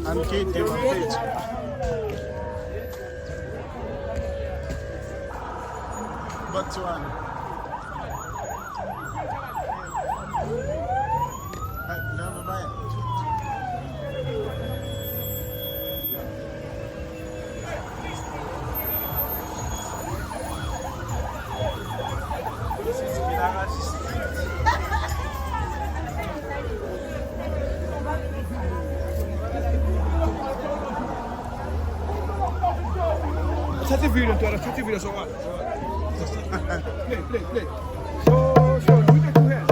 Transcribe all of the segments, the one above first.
And Katie on page. But one. Never mind. Fate video, fate video, so what? Play. Show, look at two hands.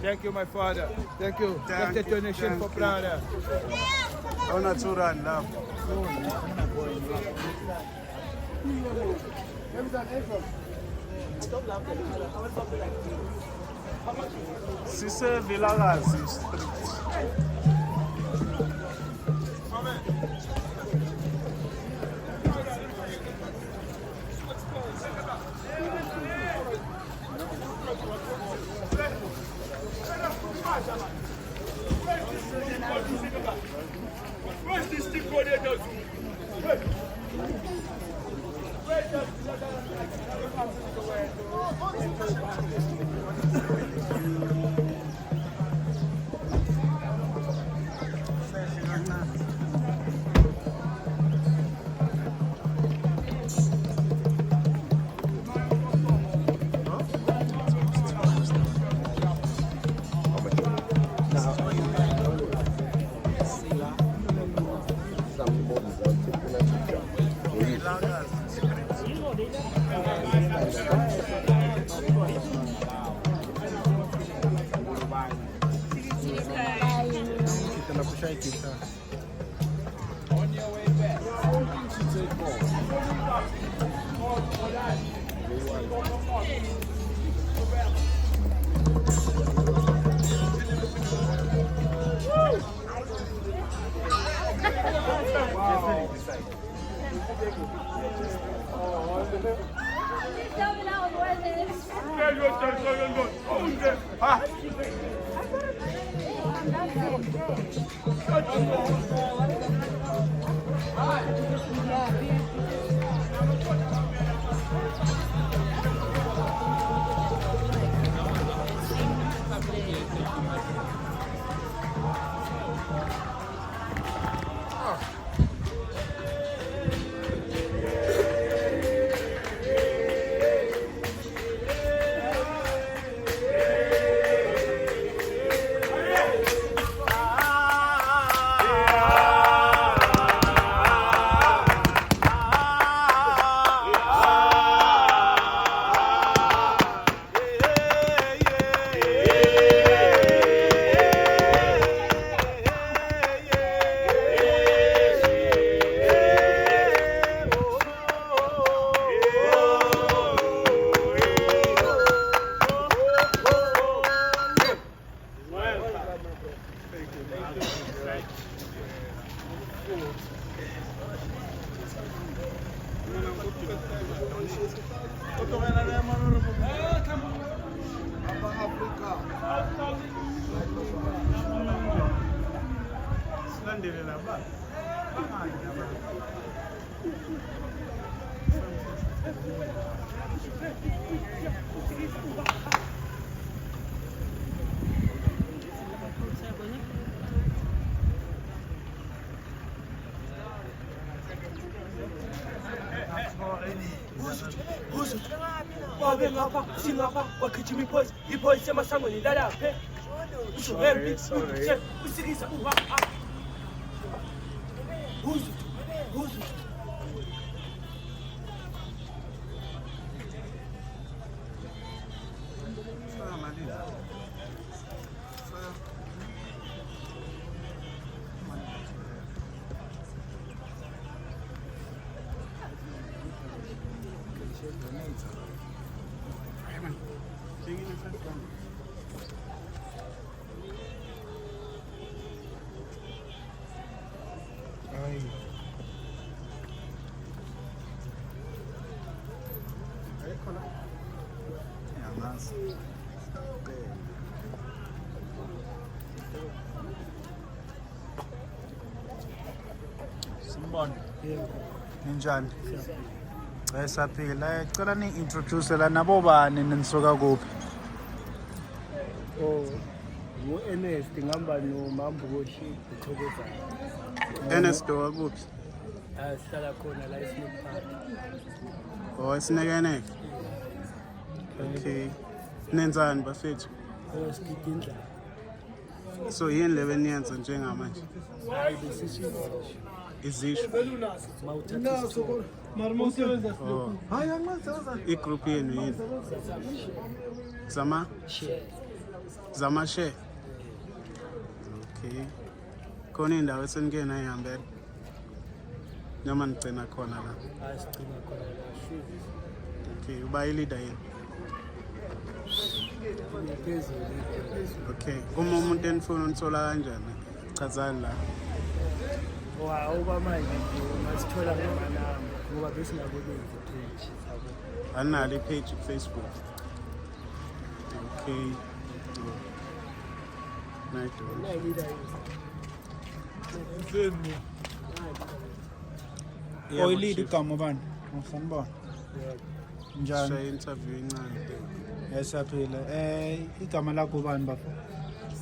Thank you, my father. Thank you. That's the donation for Prada. I'm not too run now. Sise Vilakazi Street. Where's this thing for the dog? On your way back. Iphoyisa emasangweni lalaphe usho ngembi usikisa Singing Yazi. Simbona. Ninjani? Esaphila. Cela ni-introduce la nabo bani nisuka kuphi? Oh, Ernest ngihamba noMambukoshi uChokeza. Ernest wakuphi? Sihlala khona la eSmith Park. Oh, esinekeneke. Okay. Nenzani bafethu? Sigidindla. So yini le beniyenza njengamanje? Hayi besisho. Izisho. Mawuthatha Oh. Igroup yenu yini? share. Zamashe. Okay. Khona indawo eseningena ihambela. Noma nigcina khona la. Asigcina khona la shoes. Okay, uba i-leader yini? Phezulu. Okay. Uma umuntu enifuna unithola kanjani? Chazani la. Oba manje nje masithola ngemanamba ngoba bese ngakwenza page yabo. Analo i-page ku-Facebook. Okay. Nice. Oyilidi igama bani? Ngifanibona. Njani? Shaya interview encane. Esaphila. Igama lakho bani bafo?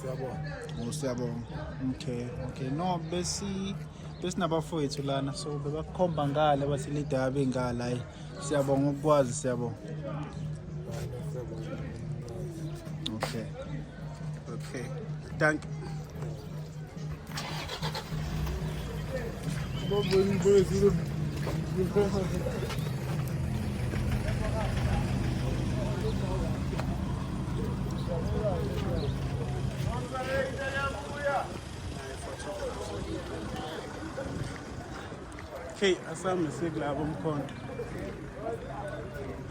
Siyabona. Siyabonga. Okay. No, besinabafowethu lana so bebakhomba ngale bathi leader bengala hayi. Siyabonga ukwazi siyabonga. Okay. Thank you. Okay, asami sikulabo umkhonto.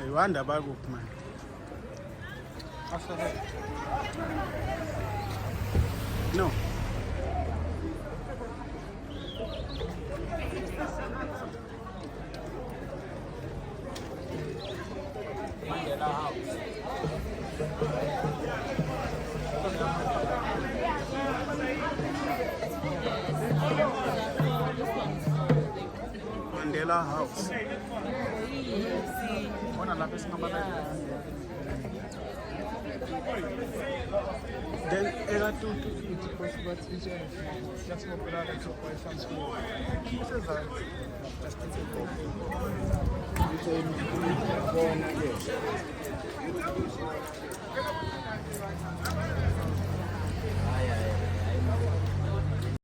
Ayiwanda bakuphi manje? No. Mandela House. Ona lapha singabala. Then ekatutu futhi because bathisha siyasibophelana nje kwa some school. Sezansi.